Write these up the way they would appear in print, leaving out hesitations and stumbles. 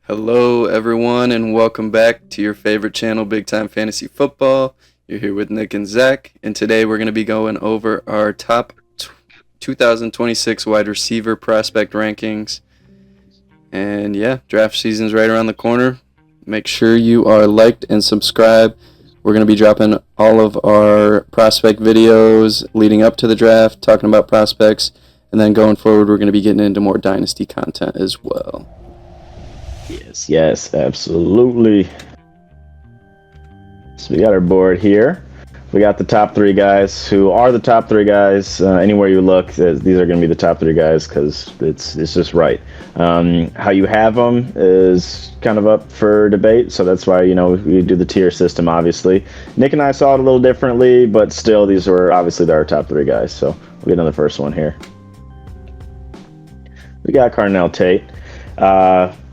Hello, everyone, and welcome back to your favorite channel, Big Time Fantasy Football. You're here with Nick and Zach, and today we're going to be going over our top 2026 wide receiver prospect rankings. And yeah, draft season's right around the corner. Make sure you are liked and subscribed. We're going to be dropping all of our prospect videos leading up to the draft, talking about prospects, and then going forward, we're going to be getting into more dynasty content as well. Yes, absolutely. So we got our board here. We got the top three guys who are the top three guys. Anywhere you look, these are going to be the top three guys because it's just right. How you have them is kind of up for debate, so that's why we do the tier system. Obviously, Nick and I saw it a little differently, but still, these were obviously our top three guys. So we'll get on the first one here. We got Carnell Tate.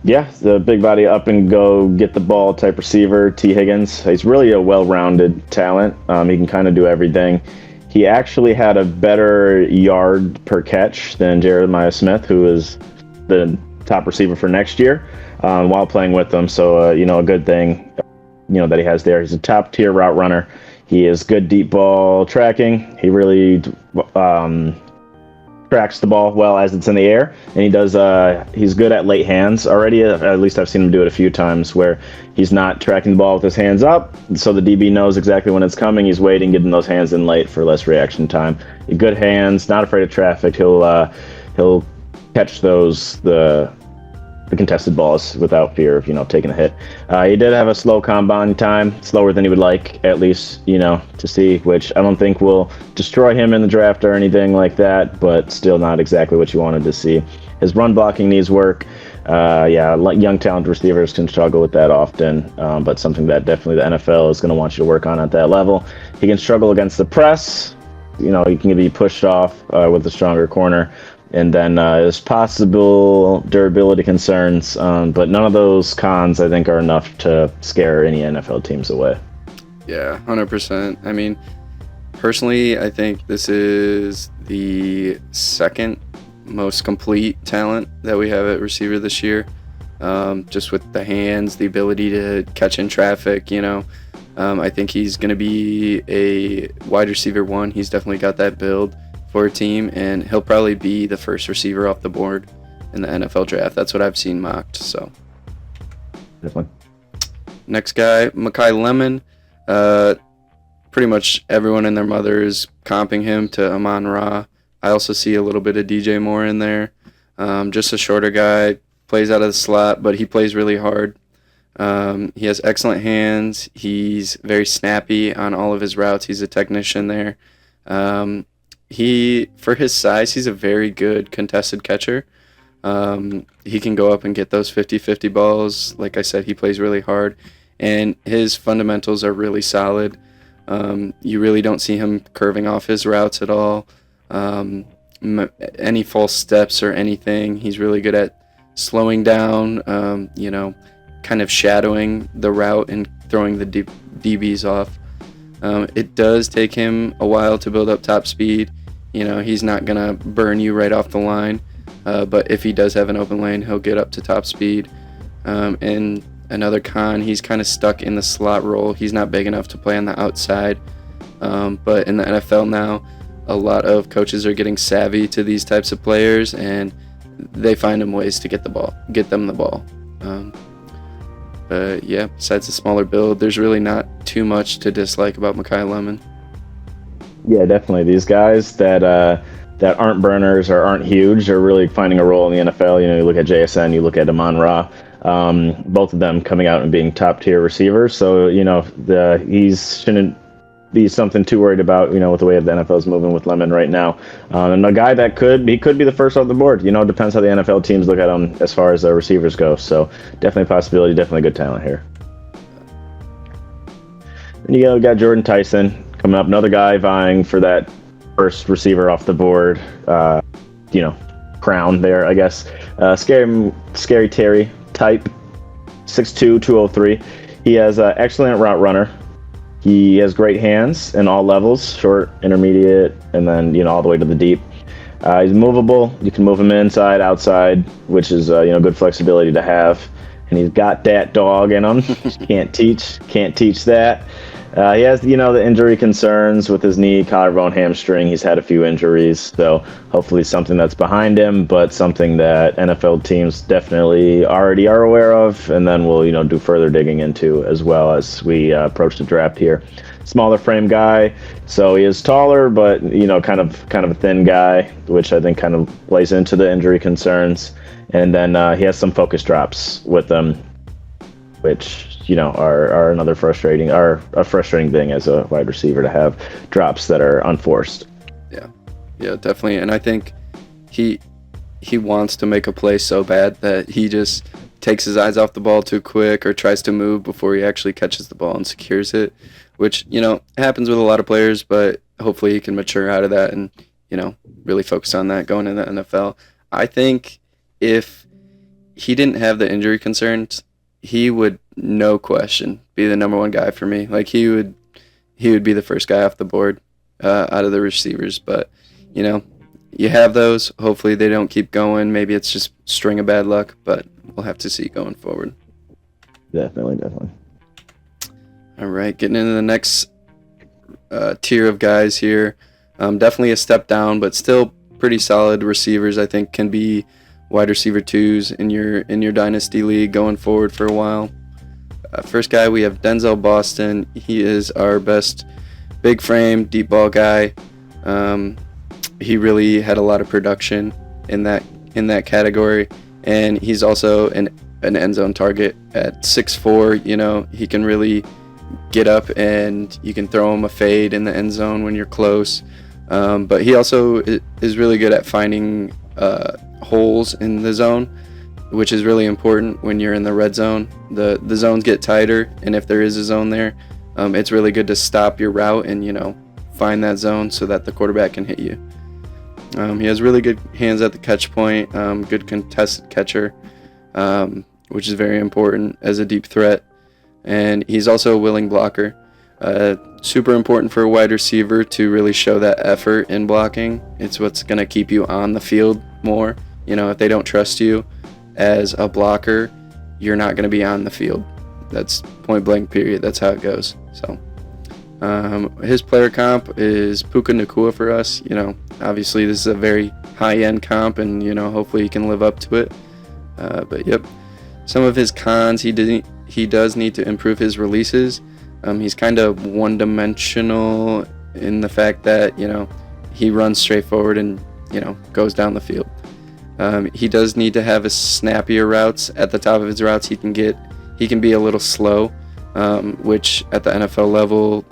Yeah, the big body up and go, get the ball type receiver. T. Higgins. He's really a well-rounded talent. He can kind of do everything. He actually had a better yard per catch than Jeremiah Smith, who is the top receiver for next year, while playing with them. So, a good thing, that he has there. He's a top-tier route runner. He is good deep ball tracking. He really tracks the ball well as it's in the air, and he does. He's good at late hands already. At least I've seen him do it a few times where he's not tracking the ball with his hands up, so the DB knows exactly when it's coming. He's waiting, getting those hands in late for less reaction time. Good hands, not afraid of traffic. He'll catch the contested balls without fear of taking a hit. He did have a slow combine time, slower than he would like, at least to see, which I don't think will destroy him in the draft or anything like that, but still not exactly what you wanted to see. His run blocking needs work. Young talented receivers can struggle with that often, but something that definitely the NFL is going to want you to work on at that level. He can struggle against the press. He can be pushed off with a stronger corner. And then there's possible durability concerns, but none of those cons, I think, are enough to scare any NFL teams away. Yeah, 100%. I mean, personally, I think this is the second most complete talent that we have at receiver this year. Just with the hands, the ability to catch in traffic, I think he's going to be a wide receiver one. He's definitely got that build for a team, and he'll probably be the first receiver off the board in the NFL draft. That's what I've seen mocked. So, definitely. Next guy, Makai Lemon. Pretty much everyone and their mother is comping him to Amon-Ra. I also see a little bit of DJ Moore in there. Just a shorter guy, plays out of the slot, but he plays really hard. He has excellent hands. He's very snappy on all of his routes. He's a technician there. For his size, he's a very good contested catcher. He can go up and get those 50-50 balls. Like I said, he plays really hard, and his fundamentals are really solid. You really don't see him curving off his routes at all. Any false steps or anything. He's really good at slowing down, kind of shadowing the route and throwing the DBs off. It does take him a while to build up top speed. He's not going to burn you right off the line. But if he does have an open lane, he'll get up to top speed. And another con, he's kind of stuck in the slot role. He's not big enough to play on the outside. But in the NFL now, a lot of coaches are getting savvy to these types of players, and they find him ways to get them the ball. But yeah, besides the smaller build, there's really not too much to dislike about Makai Lemon. Yeah, definitely. These guys that aren't burners or aren't huge are really finding a role in the NFL. You look at JSN, you look at Amon-Ra, both of them coming out and being top tier receivers. So he shouldn't be something too worried about. With the way the NFL is moving with Lemon right now, and a guy that could be the first off the board. Depends how the NFL teams look at him as far as receivers go. So definitely a possibility, definitely good talent here. And we got Jordan Tyson coming up, another guy vying for that first receiver off the board, crown there, I guess. Scary Terry type, 6'2", 203. He has an excellent route runner. He has great hands in all levels, short, intermediate, and then all the way to the deep. He's movable. You can move him inside, outside, which is good flexibility to have. and he's got that dog in him. Can't teach that. He has, the injury concerns with his knee, collarbone, hamstring. He's had a few injuries, so hopefully something that's behind him, but something that NFL teams definitely already are aware of, and then we'll, do further digging into as well as we approach the draft here. Smaller frame guy, so he is taller, but kind of a thin guy, which I think kind of plays into the injury concerns. And then he has some focus drops with him, which are another frustrating thing as a wide receiver, to have drops that are unforced. Yeah, definitely. And I think he wants to make a play so bad that he just takes his eyes off the ball too quick or tries to move before he actually catches the ball and secures it, which happens with a lot of players, but hopefully he can mature out of that and really focus on that going into the NFL. I think if he didn't have the injury concerns, he would, no question, be the number one guy for me. Like, he would be the first guy off the board out of the receivers. But you have those. Hopefully they don't keep going. Maybe it's just string of bad luck, but we'll have to see going forward. Definitely. All right, getting into the next tier of guys here. Definitely a step down, but still pretty solid receivers. I think can be wide receiver 2s in your dynasty league going forward for a while. First guy, we have Denzel Boston. He is our best big frame deep ball guy. He really had a lot of production in that category, and he's also an end zone target at 6'4". He can really get up, and you can throw him a fade in the end zone when you're close. But he also is really good at finding holes in the zone, which is really important when you're in the red zone. The zones get tighter, and if there is a zone there, it's really good to stop your route and find that zone so that the quarterback can hit you. He has really good hands at the catch point, good contested catcher, which is very important as a deep threat, and he's also a willing blocker. Super important for a wide receiver to really show that effort in blocking. It's what's going to keep you on the field more. If they don't trust you as a blocker, you're not going to be on the field. That's point blank period. That's how it goes. So his player comp is Puka Nacua for us. Obviously this is a very high-end comp, and hopefully he can live up to it. But yep, some of his cons, he does need to improve his releases. He's kind of one-dimensional in the fact that he runs straight forward and goes down the field. He does need to have his snappier routes. At the top of his routes, he can be a little slow, which at the NFL level,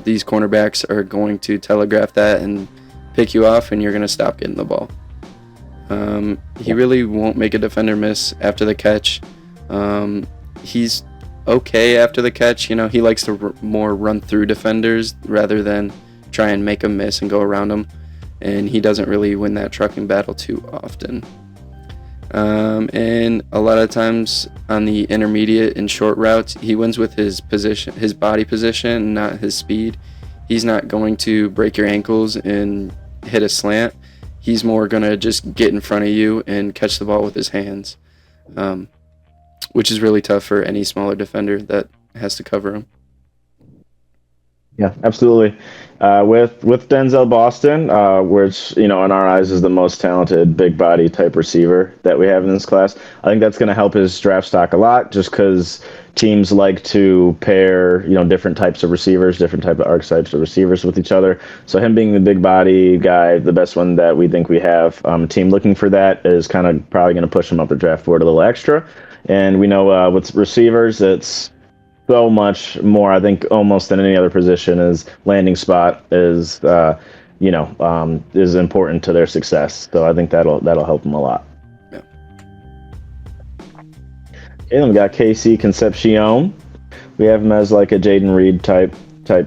these cornerbacks are going to telegraph that and pick you off, and you're going to stop getting the ball. He really won't make a defender miss after the catch. He's okay after the catch. He likes to more run through defenders rather than try and make them miss and go around them. And he doesn't really win that trucking battle too often. And a lot of times on the intermediate and short routes, he wins with his position, his body position, not his speed. He's not going to break your ankles and hit a slant. He's more going to just get in front of you and catch the ball with his hands, which is really tough for any smaller defender that has to cover him. Yeah, absolutely. With Denzel Boston, which in our eyes is the most talented big body type receiver that we have in this class, I think that's going to help his draft stock a lot, just because teams like to pair different types of receivers, different type of archetypes of receivers with each other. So him being the big body guy, the best one that we think we have, a team looking for that is kind of probably going to push him up the draft board a little extra. And we know with receivers, it's so much more, I think, almost than any other position, is landing spot is important to their success. So I think that'll help them a lot. Yeah. Okay, then we got Casey Concepcion. We have him as like a Jaden Reed type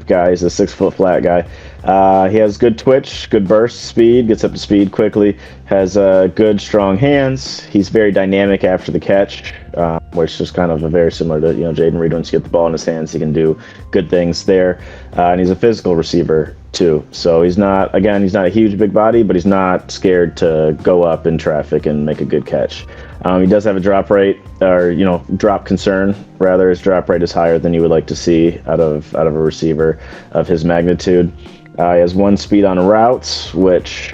guy. He's a 6-foot flat guy. He has good twitch, good burst speed, gets up to speed quickly, has good, strong hands. He's very dynamic after the catch, which is kind of very similar to Jaden Reed. Once you get the ball in his hands, he can do good things there. And he's a physical receiver too. So he's not a huge big body, but he's not scared to go up in traffic and make a good catch. He does have a drop rate, or drop concern rather. His drop rate is higher than you would like to see out of a receiver of his magnitude. He has 1 speed on routes, which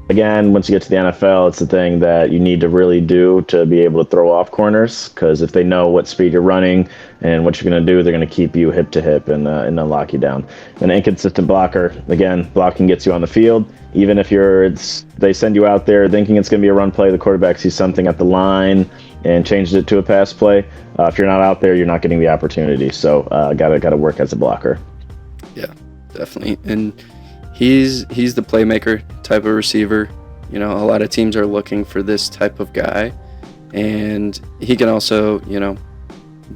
again, once you get to the NFL, it's the thing that you need to really do to be able to throw off corners, because if they know what speed you're running and what you're going to do, they're going to keep you hip to hip and then lock you down. An inconsistent blocker, again, blocking gets you on the field. Even if they send you out there thinking it's going to be a run play, the quarterback sees something at the line and changes it to a pass play. If you're not out there, you're not getting the opportunity. So gotta work as a blocker. Yeah, definitely. And he's the playmaker type of receiver. A lot of teams are looking for this type of guy, and he can also,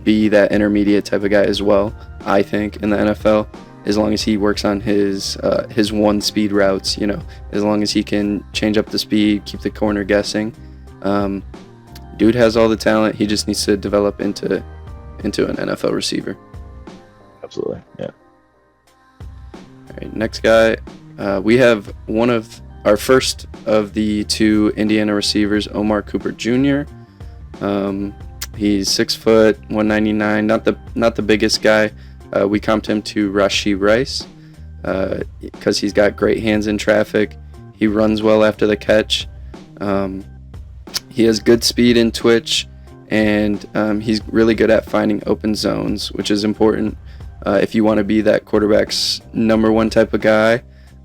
be that intermediate type of guy as well, I think, in the NFL, as long as he works on his 1 speed routes, as long as he can change up the speed, keep the corner guessing. Dude has all the talent. He just needs to develop into an NFL receiver. Absolutely, yeah. All right, next guy. We have one of our first of the 2 Indiana receivers, Omar Cooper Jr. He's 6 foot, 199. Not the biggest guy. We comped him to Rashee Rice because he's got great hands in traffic. He runs well after the catch. He has good speed in twitch, and he's really good at finding open zones, which is important. If you want to be that quarterback's number 1 type of guy,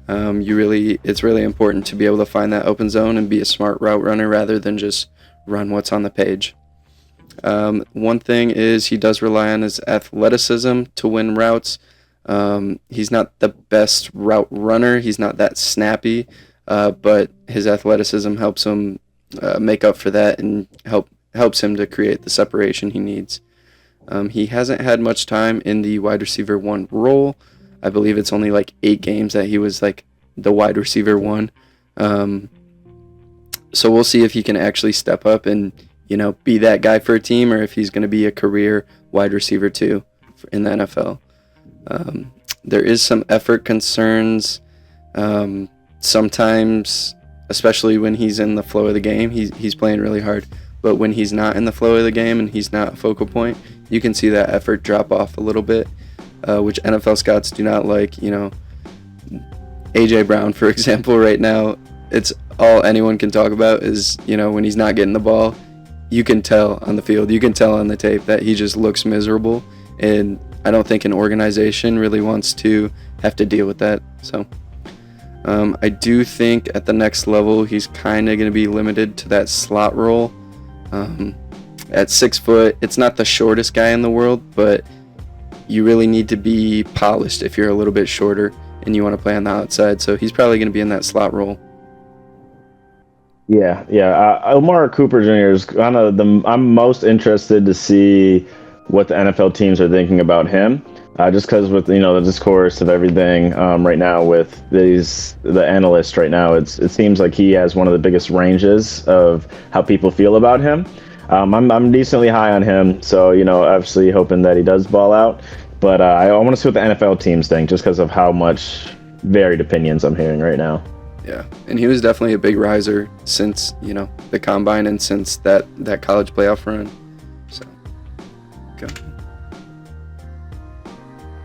it's really important to be able to find that open zone and be a smart route runner rather than just run what's on the page. One thing is he does rely on his athleticism to win routes. He's not the best route runner. He's not that snappy, but his athleticism helps him make up for that and helps him to create the separation he needs. He hasn't had much time in the wide receiver 1 role. I believe it's only like 8 games that he was like the wide receiver 1. So we'll see if he can actually step up and, be that guy for a team, or if he's going to be a career wide receiver 2 in the NFL. There is some effort concerns. Sometimes, especially when he's in the flow of the game, he's playing really hard. But when he's not in the flow of the game and he's not a focal point, you can see that effort drop off a little bit, which NFL scouts do not like. A.J. Brown, for example, right now, it's all anyone can talk about is, when he's not getting the ball, you can tell on the field, you can tell on the tape that he just looks miserable. And I don't think an organization really wants to have to deal with that. So I do think at the next level, he's kind of going to be limited to that slot role. At 6 foot, it's not the shortest guy in the world, but you really need to be polished if you're a little bit shorter and you want to play on the outside. So he's probably going to be in that slot role. Yeah. Omar Cooper Jr. is kind of I'm most interested to see what the NFL teams are thinking about him. Just because with the discourse of everything right now with the analysts right now, it seems like he has one of the biggest ranges of how people feel about him. I'm decently high on him, so obviously hoping that he does ball out. But I want to see what the NFL teams think, just because of how much varied opinions I'm hearing right now. Yeah, and he was definitely a big riser since the combine and since that college playoff run. So, okay.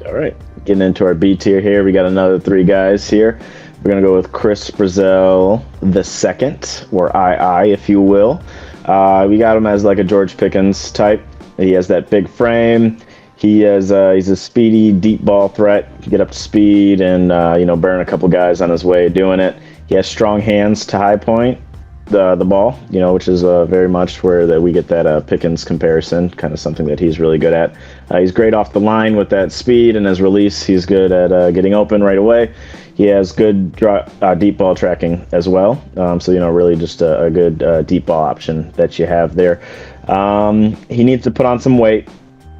All right, getting into our B tier here, we got another 3 guys here. We're gonna go with Chris Brazil II, or II, if you will. We got him as like a George Pickens type. He has that big frame. He's a speedy deep ball threat. Get up to speed and burn a couple guys on his way doing it. He has strong hands to high point the ball, which is very much where we get that Pickens comparison, kind of something that he's really good at. He's great off the line with that speed, and his release, he's good at getting open right away. He has good deep ball tracking as well. So, really just a good deep ball option that you have there. He needs to put on some weight.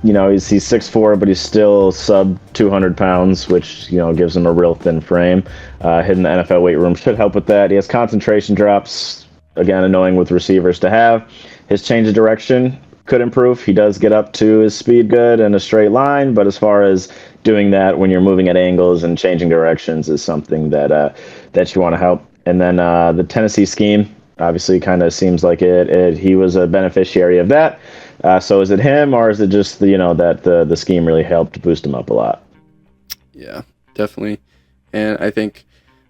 He's 6'4", but he's still sub 200 pounds, which, gives him a real thin frame. Hitting the NFL weight room should help with that. He has concentration drops, again, annoying with receivers to have. His change of direction could improve. He does get up to his speed good in a straight line, but as far as doing that when you're moving at angles and changing directions is something that you want to help. And then the Tennessee scheme, Obviously, kind of seems like he was a beneficiary of that. So is it him, or is it just that the scheme really helped boost him up a lot? Yeah, definitely. And I think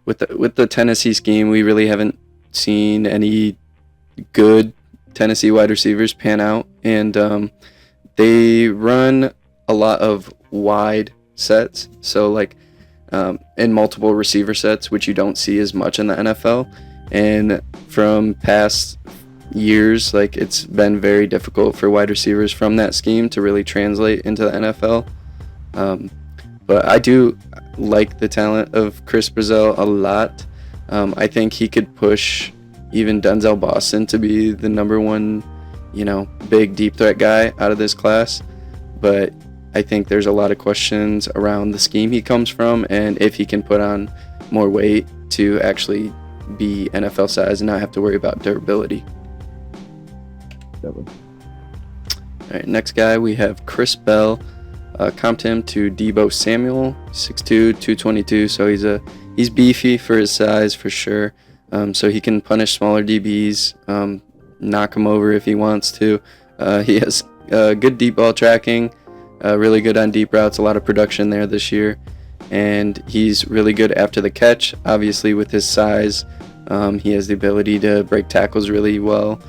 with the Tennessee scheme, we really haven't seen any good Tennessee wide receivers pan out, and they run a lot of wide sets, so like in multiple receiver sets, which you don't see as much in the NFL. And from past years, like, it's been very difficult for wide receivers from that scheme to really translate into the NFL. But I do like the talent of Chris Brazil a lot. I think he could push even Denzel Boston to be the number one, big deep threat guy out of this class. But I think there's a lot of questions around the scheme he comes from and if he can put on more weight to actually be NFL size and not have to worry about durability. Definitely. All right, next guy we have Chris Bell. Comped him to Deebo Samuel, 6'2", 222. So he's beefy for his size for sure. So he can punish smaller DBs, knock him over if he wants to. He has good deep ball tracking, really good on deep routes, a lot of production there this year. And he's really good after the catch. Obviously, with his size, he has the ability to break tackles really well.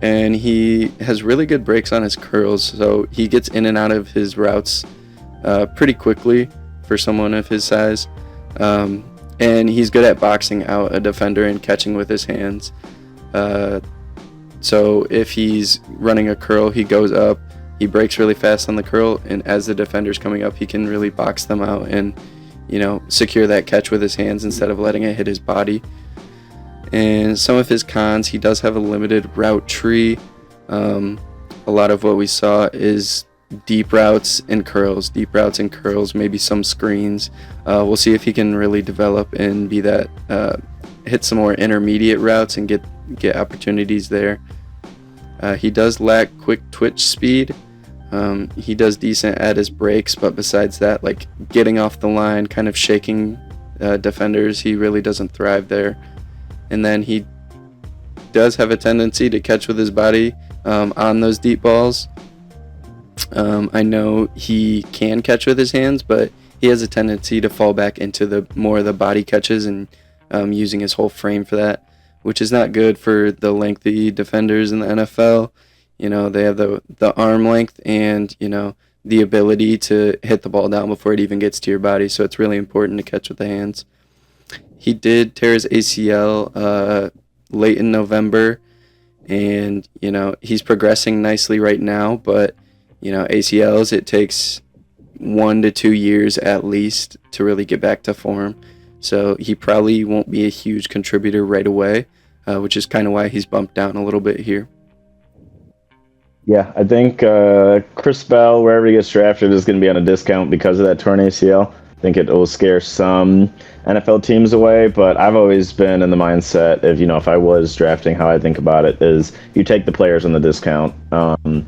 And he has really good breaks on his curls, so he gets in and out of his routes pretty quickly for someone of his size. And he's good at boxing out a defender and catching with his hands. So if he's running a curl, he goes up, he breaks really fast on the curl, and as the defender's coming up, he can really box them out and, secure that catch with his hands instead of letting it hit his body. And some of his cons, he does have a limited route tree. A lot of what we saw is deep routes and curls, maybe some screens. We'll see if he can really develop and be that, hit some more intermediate routes and get opportunities there. He does lack quick twitch speed. He does decent at his breaks, but besides that, like getting off the line, kind of shaking defenders, he really doesn't thrive there. And then he does have a tendency to catch with his body on those deep balls. I know he can catch with his hands, but he has a tendency to fall back into the more of the body catches and using his whole frame for that, which is not good for the lengthy defenders in the NFL. They have the arm length and, the ability to hit the ball down before it even gets to your body. So it's really important to catch with the hands. He did tear his ACL late in November, and, he's progressing nicely right now, but, ACLs, it takes 1 to 2 years at least to really get back to form. So he probably won't be a huge contributor right away, which is kind of why he's bumped down a little bit here. Yeah, I think Chris Bell, wherever he gets drafted, is going to be on a discount because of that torn ACL. I think it will scare some NFL teams away, but I've always been in the mindset of, if I was drafting, how I think about it is you take the players on the discount, and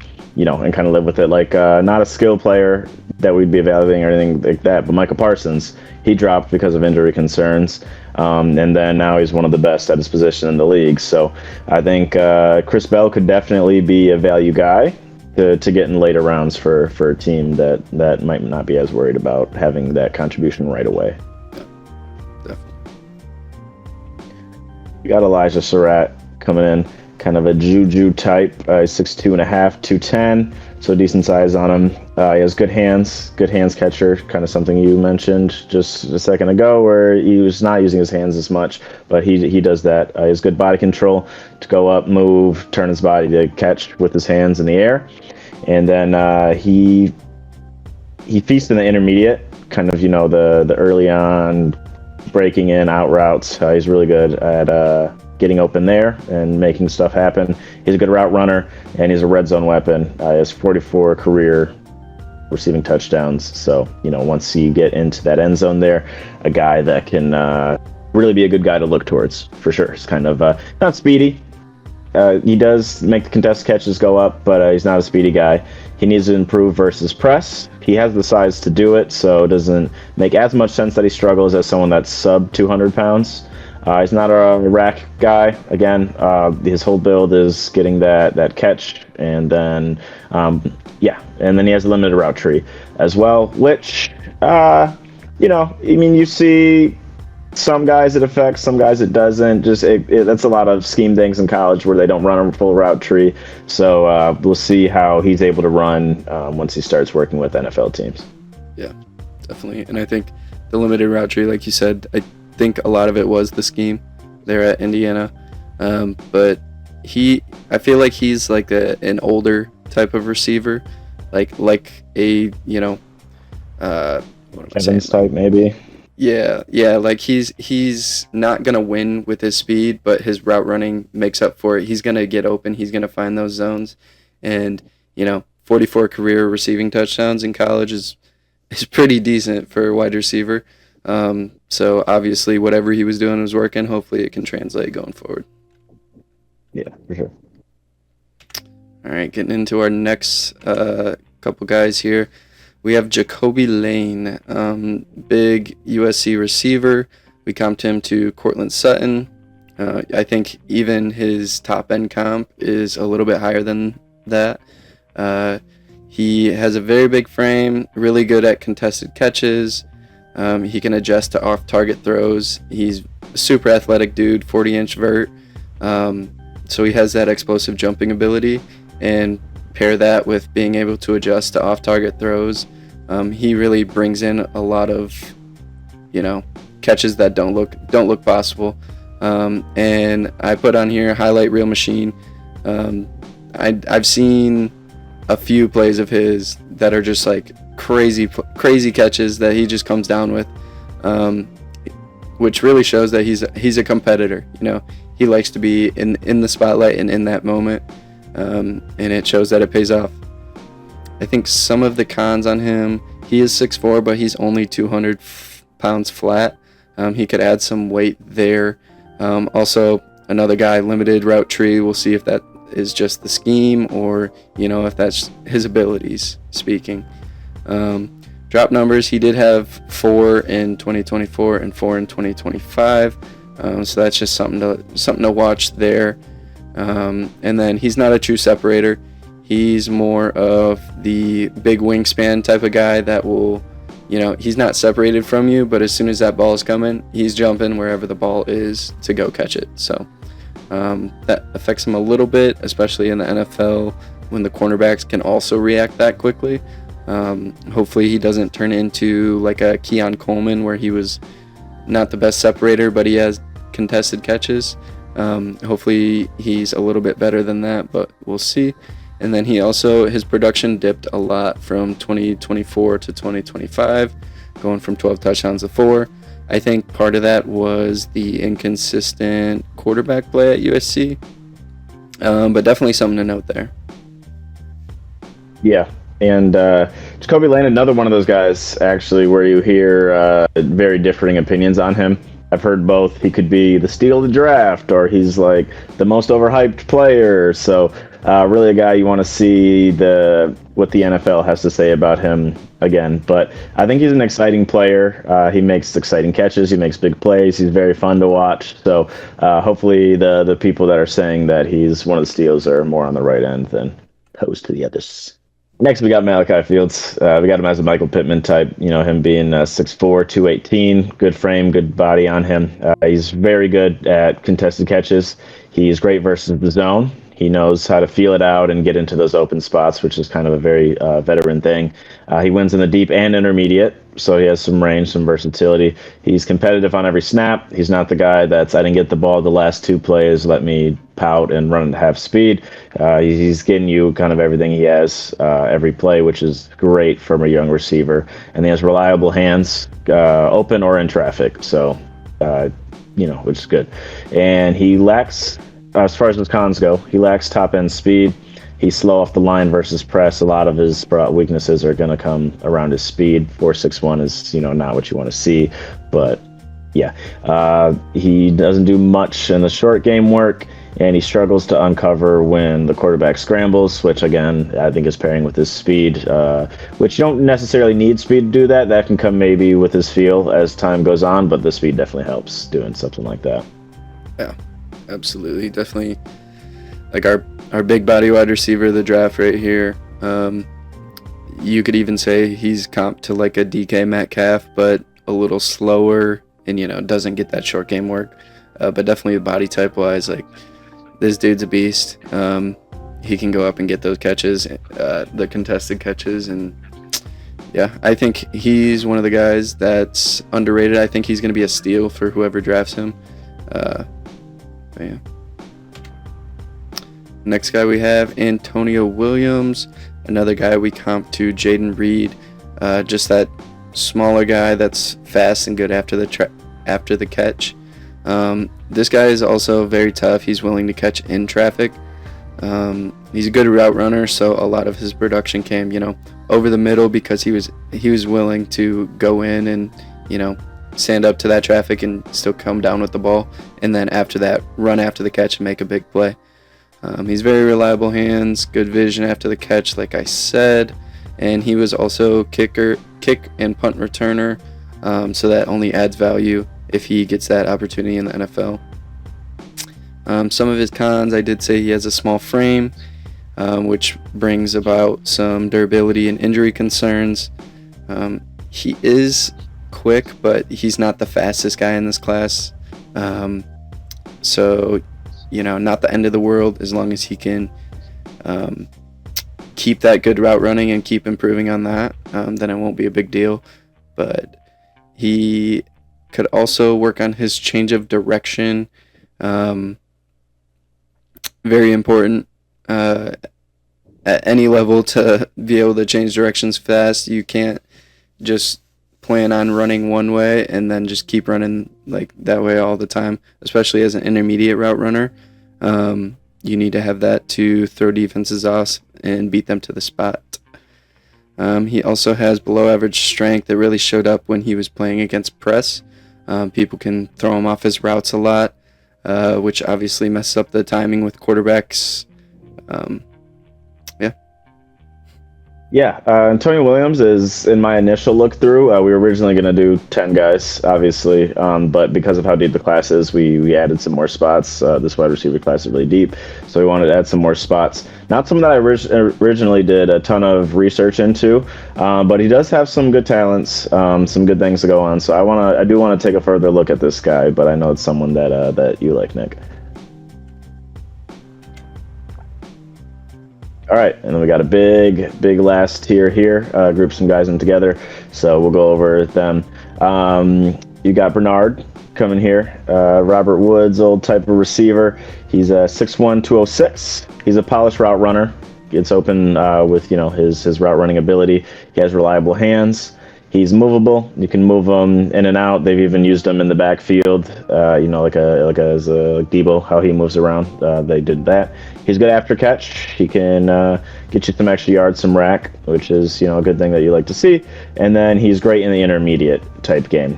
kind of live with it. Like, not a skill player that we'd be evaluating or anything like that, but Micah Parsons, he dropped because of injury concerns, and then now he's one of the best at his position in the league. So I think Chris Bell could definitely be a value guy to get in later rounds for a team that might not be as worried about having that contribution right away. Yeah, definitely. You got Elijah Surratt coming in, kind of a Juju type, 6'2.5", 210, so decent size on him. He has good hands catcher, kind of something you mentioned just a second ago, where he was not using his hands as much, but he does that. He has good body control to go up, move, turn his body to catch with his hands in the air. And then he feasts in the intermediate, kind of, the early on breaking in, out routes. He's really good at getting open there and making stuff happen. He's a good route runner, and he's a red zone weapon. He has 44 career receiving touchdowns. So, once you get into that end zone there, a guy that can really be a good guy to look towards, for sure. He's kind of not speedy. He does make the contested catches go up, but he's not a speedy guy. He needs to improve versus press. He has the size to do it, so it doesn't make as much sense that he struggles as someone that's sub 200 pounds. He's not a rack guy. Again, his whole build is getting that catch, and then and then he has a limited route tree as well, which you see some guys it affects, some guys it doesn't. That's a lot of scheme things in college where they don't run a full route tree. So we'll see how he's able to run once he starts working with NFL teams. Yeah, definitely. And I think the limited route tree, like you said, I think a lot of it was the scheme there at Indiana. But I feel like he's like an older type of receiver, like a Evans type maybe. Yeah, like he's not gonna win with his speed, but his route running makes up for it. He's gonna get open. He's gonna find those zones, and 44 career receiving touchdowns in college is pretty decent for a wide receiver. So obviously, whatever he was doing was working. Hopefully, it can translate going forward. Yeah, for sure. All right, getting into our next couple guys here. We have Jacoby Lane, big USC receiver. We comped him to Courtland Sutton. I think even his top end comp is a little bit higher than that. He has a very big frame, really good at contested catches. He can adjust to off-target throws. He's a super athletic dude, 40-inch vert. So he has that explosive jumping ability, and pair that with being able to adjust to off-target throws. He really brings in a lot of, catches that don't look possible. And I put on here highlight reel machine. I've seen a few plays of his that are just like crazy catches that he just comes down with, which really shows that he's a competitor. He likes to be in the spotlight and in that moment, and it shows that it pays off. I think some of the cons on him, he is 6'4", but he's only 200 pounds flat. He could add some weight there. Also, another guy, limited route tree. We'll see if that is just the scheme or, if that's his abilities speaking. Drop numbers, he did have 4 in 2024 and 4 in 2025. So that's just something to watch there. And then he's not a true separator. He's more of the big wingspan type of guy that will, he's not separated from you, but as soon as that ball is coming, he's jumping wherever the ball is to go catch it. So that affects him a little bit, especially in the NFL when the cornerbacks can also react that quickly. Hopefully he doesn't turn into like a Keon Coleman where he was not the best separator, but he has contested catches. Hopefully he's a little bit better than that, but we'll see. And then his production dipped a lot from 2024 to 2025, going from 12 touchdowns to 4. I think part of that was the inconsistent quarterback play at USC, but definitely something to note there. Yeah, and Jacoby Lane, another one of those guys, actually, where you hear very differing opinions on him. I've heard both. He could be the steal of the draft, or he's like the most overhyped player. So really a guy you want to see what the NFL has to say about him again. But I think he's an exciting player. He makes exciting catches. He makes big plays. He's very fun to watch. So hopefully the people that are saying that he's one of the steals are more on the right end than opposed to the others. Next, we got Malachi Fields. We got him as a Michael Pittman type, him being 6'4", 218, good frame, good body on him. He's very good at contested catches. He's great versus the zone. He knows how to feel it out and get into those open spots, which is kind of a very veteran thing. He wins in the deep and intermediate, so he has some range, some versatility. He's competitive on every snap. He's not the guy I didn't get the ball the last 2 plays, let me pout and run at half speed. He's getting you kind of everything he has every play, which is great from a young receiver. And he has reliable hands, open or in traffic, so, which is good. And he lacks... as far as his cons go, he lacks top-end speed. He's slow off the line versus press. A lot of his weaknesses are going to come around his speed. 4.61 is, not what you want to see. But, yeah, he doesn't do much in the short game work, and he struggles to uncover when the quarterback scrambles, which, again, I think is pairing with his speed, which you don't necessarily need speed to do that. That can come maybe with his feel as time goes on, but the speed definitely helps doing something like that. Yeah, absolutely. Definitely like our big body wide receiver of the draft right here. You could even say he's comped to like a DK Metcalf, but a little slower and, doesn't get that short game work. But definitely body type wise, like this dude's a beast. He can go up and get those catches, the contested catches. And yeah, I think he's one of the guys that's underrated. I think he's going to be a steal for whoever drafts him. Yeah. Next guy we have Antonio Williams, another guy we comp to Jaden Reed, just that smaller guy that's fast and good after the catch. This guy is also very tough. He's willing to catch in traffic. He's a good route runner, so a lot of his production came, over the middle because he was willing to go in and, stand up to that traffic and still come down with the ball, and then after that run after the catch and make a big play. He's very reliable hands, good vision after the catch, like I said, and he was also kick and punt returner, so that only adds value if he gets that opportunity in the NFL. Some of his cons, I did say he has a small frame, which brings about some durability and injury concerns. He is quick, but he's not the fastest guy in this class. So, not the end of the world as long as he can keep that good route running and keep improving on that, then it won't be a big deal. But he could also work on his change of direction. Very important at any level to be able to change directions fast. You can't just plan on running one way and then just keep running like that way all the time, especially as an intermediate route runner. You need to have that to throw defenses off and beat them to the spot. He also has below average strength that really showed up when he was playing against press. People can throw him off his routes a lot, which obviously messes up the timing with quarterbacks. Yeah, Antonio Williams is in my initial look through. We were originally going to do 10 guys, obviously, but because of how deep the class is, we added some more spots. This wide receiver class is really deep, so we wanted to add some more spots. Not something that I originally did a ton of research into, but he does have some good talents, some good things to go on. So I do want to take a further look at this guy, but I know it's someone that you like, Nick. All right, and then we got a big last tier here. Group some guys in together, so we'll go over them. You got Bernard coming here. Robert Woods, old type of receiver. He's a 6'1", 206. He's a polished route runner. Gets open with his route running ability. He has reliable hands. He's movable. You can move him in and out. They've even used him in the backfield. Like Debo, how he moves around. They did that. He's good after catch. He can get you some extra yards, some rack, which is a good thing that you like to see. And then he's great in the intermediate type game.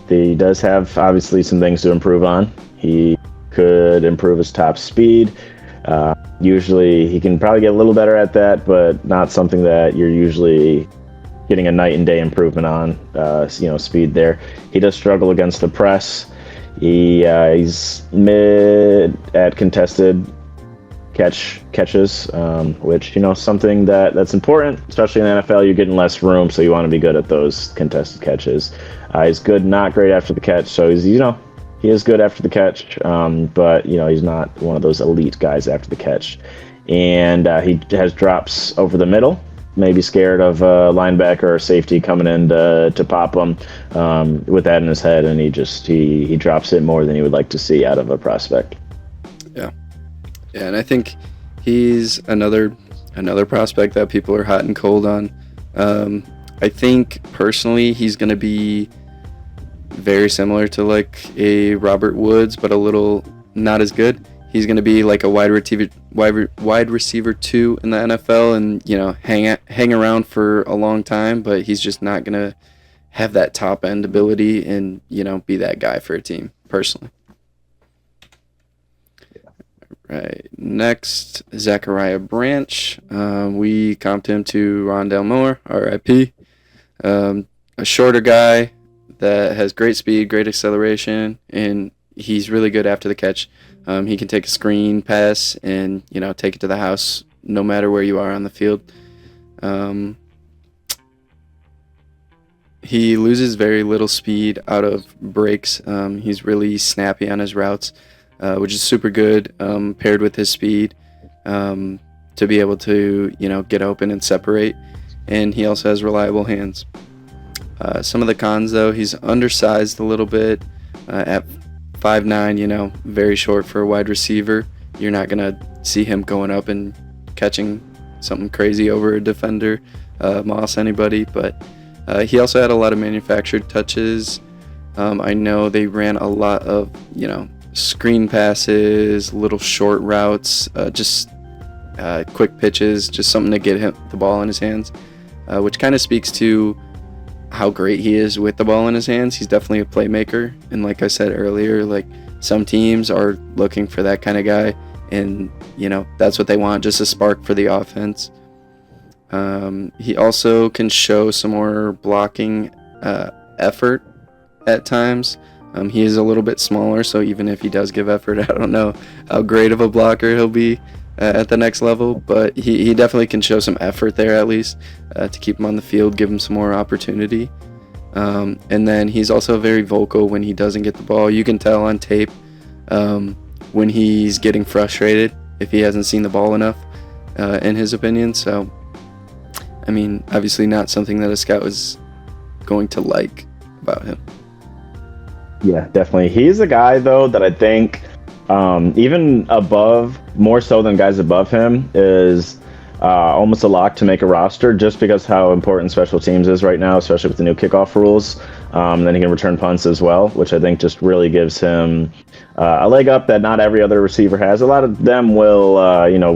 He does have obviously some things to improve on. He could improve his top speed. Usually he can probably get a little better at that, but not something that you're usually getting a night and day improvement on, speed there. He does struggle against the press. He's mid at contested catches, which, something that's important, especially in the NFL. You're getting less room, so you want to be good at those contested catches. He's good, not great after the catch, so he is good after the catch, but, he's not one of those elite guys after the catch. And he has drops over the middle. Maybe scared of a linebacker or safety coming in to pop him with that in his head, and he drops it more than you would like to see out of a prospect. Yeah, and I think he's another prospect that people are hot and cold on. I think personally he's going to be very similar to like a Robert Woods, but a little not as good. He's going to be like a wide receiver 2 in the NFL, and hang around for a long time. But he's just not going to have that top end ability and be that guy for a team personally. Right. Next, Zachariah Branch. We comped him to Rondale Moore, RIP. A shorter guy that has great speed, great acceleration, and he's really good after the catch. He can take a screen pass and, take it to the house no matter where you are on the field. He loses very little speed out of breaks. He's really snappy on his routes, which is super good, paired with his speed, to be able to, get open and separate. And he also has reliable hands. Some of the cons, though, he's undersized a little bit at 5'9", very short for a wide receiver. You're not going to see him going up and catching something crazy over a defender, moss anybody, but he also had a lot of manufactured touches. I know they ran a lot of, screen passes, little short routes, just quick pitches, just something to get him the ball in his hands, which kind of speaks to how great he is with the ball in his hands. He's definitely a playmaker, and like I said earlier, like some teams are looking for that kind of guy, and that's what they want, just a spark for the offense. He also can show some more blocking effort at times. He is a little bit smaller, so even if he does give effort, I don't know how great of a blocker he'll be at the next level, but he definitely can show some effort there at least to keep him on the field, give him some more opportunity. And then he's also very vocal when he doesn't get the ball. You can tell on tape when he's getting frustrated if he hasn't seen the ball enough, in his opinion. So, I mean, obviously not something that a scout is going to like about him. Yeah, definitely. He's a guy, though, that I think even above, more so than guys above him, is almost a lock to make a roster just because how important special teams is right now, especially with the new kickoff rules. Then he can return punts as well, which I think just really gives him a leg up that not every other receiver has. A lot of them will,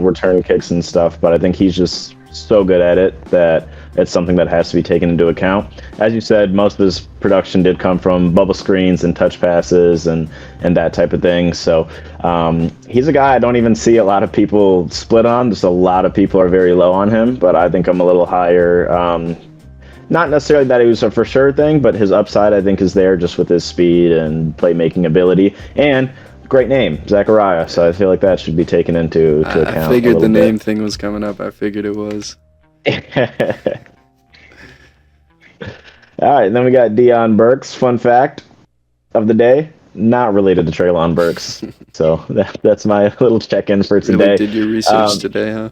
return kicks and stuff, but I think he's just so good at it that it's something that has to be taken into account. As you said, most of his production did come from bubble screens and touch passes and that type of thing. So he's a guy I don't even see a lot of people split on. Just a lot of people are very low on him, but I think I'm a little higher. Not necessarily that he was a for sure thing, but his upside I think is there just with his speed and playmaking ability and great name, Zachariah. So I feel like that should be taken into account. I figured the name thing was coming up. I figured it was. All right, then we got Deion Burks. Fun fact of the day, not related to Treylon Burks. So that's my little check-in for today. Really did your research today, huh?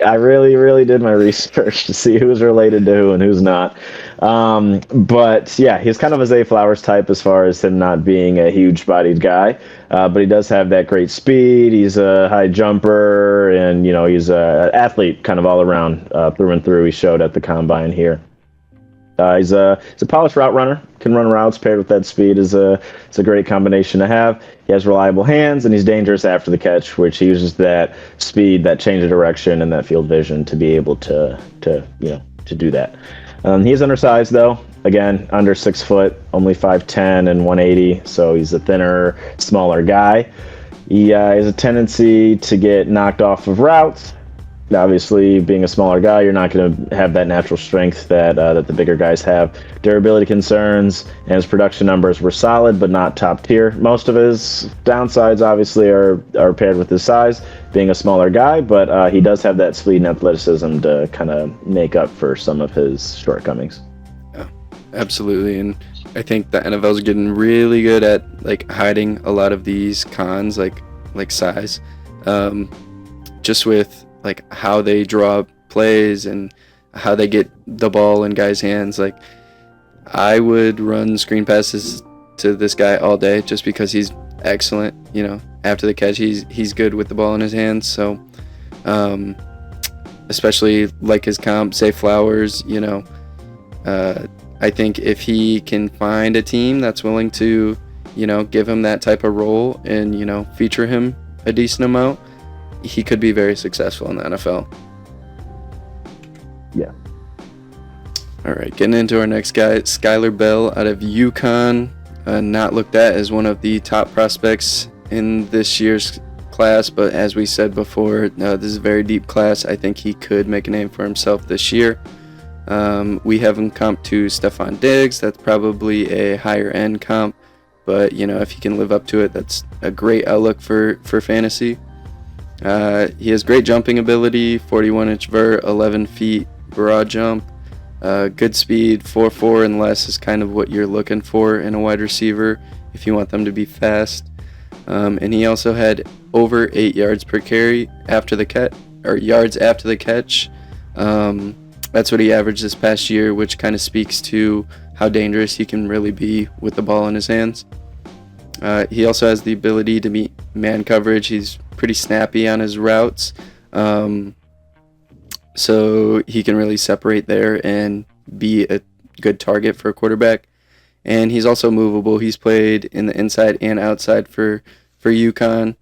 I really did my research to see who's related to who and who's not. But yeah, he's kind of a Zay Flowers type as far as him not being a huge-bodied guy. But he does have that great speed. He's a high jumper, and he's an athlete kind of all around, through and through. He showed at the combine here. He's a polished route runner. Can run routes paired with that speed. It's a great combination to have. He has reliable hands, and he's dangerous after the catch, which he uses that speed, that change of direction, and that field vision to be able to do that. He's undersized though. Again, under 6 foot, only 5'10" and 180. So he's a thinner, smaller guy. He has a tendency to get knocked off of routes. Obviously, being a smaller guy, you're not going to have that natural strength that the bigger guys have. Durability concerns and his production numbers were solid, but not top tier. Most of his downsides, obviously, are paired with his size, being a smaller guy, but he does have that speed and athleticism to kind of make up for some of his shortcomings. Yeah, absolutely. And I think the NFL is getting really good at hiding a lot of these cons, like size, just with how they draw plays and how they get the ball in guys' hands. I would run screen passes to this guy all day just because he's excellent. After the catch, he's good with the ball in his hands. So, especially his comp, Zay Flowers. I think if he can find a team that's willing to, give him that type of role and feature him a decent amount, he could be very successful in the NFL. Yeah. All right, getting into our next guy, Skylar Bell out of UConn, not looked at as one of the top prospects in this year's class, but as we said before, this is a very deep class. I think he could make a name for himself this year. We have him comp to Stephon Diggs. That's probably a higher end comp, but if he can live up to it, that's a great outlook for fantasy. He has great jumping ability, 41-inch vert, 11 feet broad jump, good speed, 4.4 and less is kind of what you're looking for in a wide receiver if you want them to be fast. And he also had over 8 yards per carry after the catch, or yards after the catch. That's what he averaged this past year, which kind of speaks to how dangerous he can really be with the ball in his hands. He also has the ability to meet man coverage. He's pretty snappy on his routes, so he can really separate there and be a good target for a quarterback. And he's also movable. He's played in the inside and outside for UConn,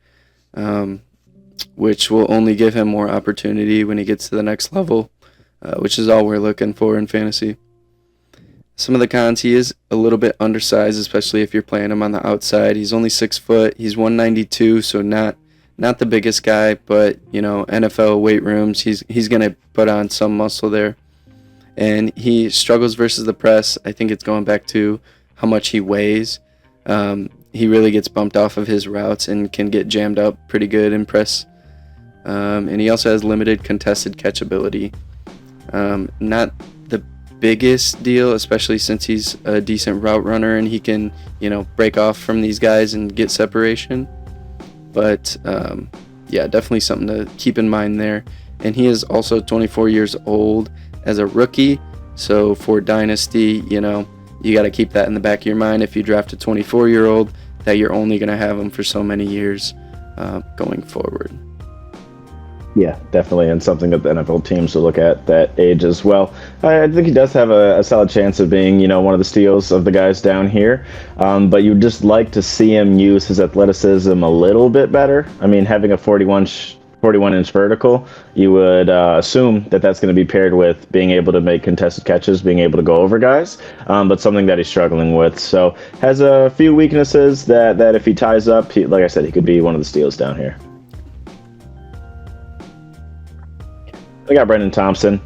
which will only give him more opportunity when he gets to the next level, which is all we're looking for in fantasy. Some of the cons, he is a little bit undersized, especially if you're playing him on the outside. He's only 6 foot. He's 192, so not the biggest guy, but NFL weight rooms, he's going to put on some muscle there. And he struggles versus the press. I think it's going back to how much he weighs. He really gets bumped off of his routes and can get jammed up pretty good in press. And he also has limited contested catch ability. Not the biggest deal, especially since he's a decent route runner and he can, break off from these guys and get separation. But definitely something to keep in mind there. And he is also 24 years old as a rookie. So for Dynasty, you got to keep that in the back of your mind if you draft a 24-year-old, that you're only going to have him for so many years going forward. Yeah, definitely, and something that the NFL teams will look at that age as well. I think he does have a solid chance of being, one of the steals of the guys down here, but you'd just like to see him use his athleticism a little bit better. I mean, having a 41-inch vertical, you would assume that that's going to be paired with being able to make contested catches, being able to go over guys, but something that he's struggling with. So has a few weaknesses that if he ties up, like I said, he could be one of the steals down here. We got Brendan Thompson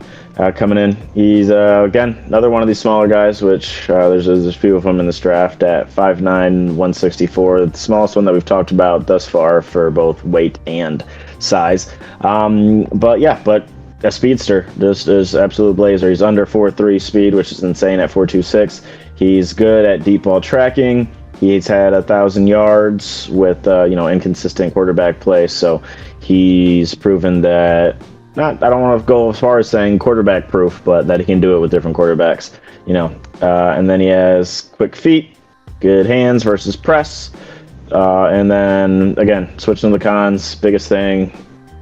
coming in. He's, again, another one of these smaller guys, which there's a few of them in this draft at 5'9", 164, the smallest one that we've talked about thus far for both weight and size. But a speedster, just is absolute blazer. He's under 4.3 speed, which is insane at 4.26. He's good at deep ball tracking. He's had 1,000 yards with, inconsistent quarterback play, so he's proven that I don't want to go as far as saying quarterback proof, but that he can do it with different quarterbacks, and then he has quick feet, good hands versus press. And then again, switching to the cons, biggest thing,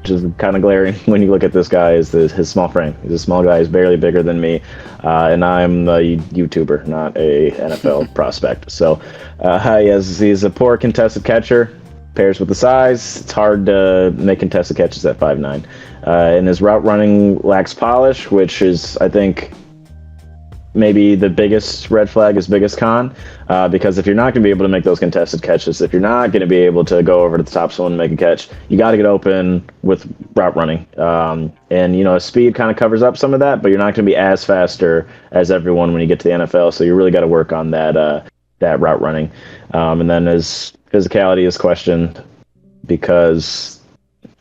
which is kind of glaring when you look at this guy, is his small frame. He's a small guy. He's barely bigger than me. And I'm a YouTuber, not a NFL prospect. So he's a poor contested catcher. Pairs with the size, it's hard to make contested catches at 5'9". And his route running lacks polish, which is, I think, maybe the biggest red flag, his biggest con, because if you're not going to be able to make those contested catches, if you're not going to be able to go over to the top of someone and make a catch, you got to get open with route running. And speed kind of covers up some of that, but you're not going to be as faster as everyone when you get to the NFL, so you really got to work on that route running. And then his physicality is questioned because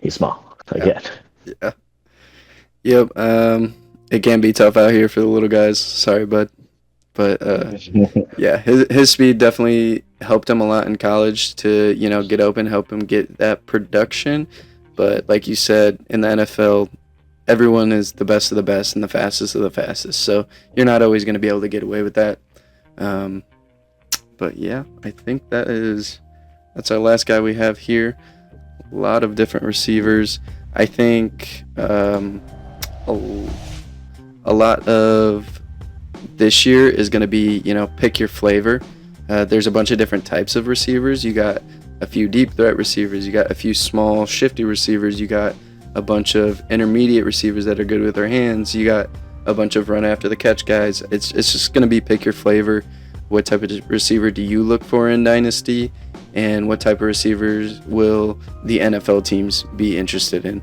he's small again. Yeah. Yep. It can be tough out here for the little guys. Sorry, bud. But his speed definitely helped him a lot in college to get open, help him get that production. But like you said, in the NFL, everyone is the best of the best and the fastest of the fastest. So you're not always going to be able to get away with that. But yeah, I think that's our last guy we have here. A lot of different receivers. I think a lot of this year is going to be, pick your flavor. There's a bunch of different types of receivers. You got a few deep threat receivers. You got a few small, shifty receivers. You got a bunch of intermediate receivers that are good with their hands. You got a bunch of run after the catch guys. It's just going to be pick your flavor. What type of receiver do you look for in Dynasty? And what type of receivers will the NFL teams be interested in?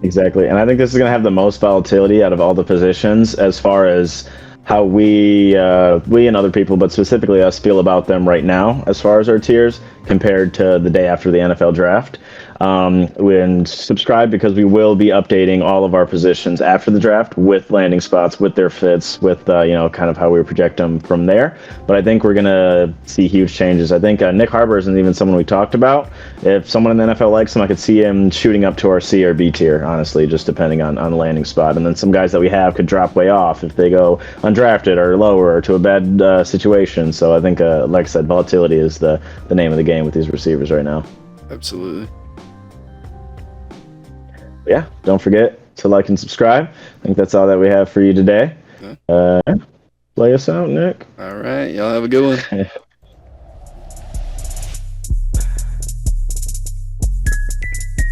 Exactly. And I think this is going to have the most volatility out of all the positions as far as how we and other people, but specifically us, feel about them right now as far as our tiers compared to the day after the NFL draft. And subscribe, because we will be updating all of our positions after the draft with landing spots, with their fits, with kind of how we project them from there. But I think we're gonna see huge changes. I think Nick Harbor isn't even someone we talked about. If someone in the NFL likes him, I could see him shooting up to our C or B tier, honestly, just depending on the landing spot. And then some guys that we have could drop way off if they go undrafted or lower or to a bad situation. So I think, like I said, volatility is the name of the game with these receivers right now. Absolutely. Yeah, don't forget to like and subscribe. I think that's all that we have for you today. Yeah. Play us out, Nick. All right. Y'all have a good one.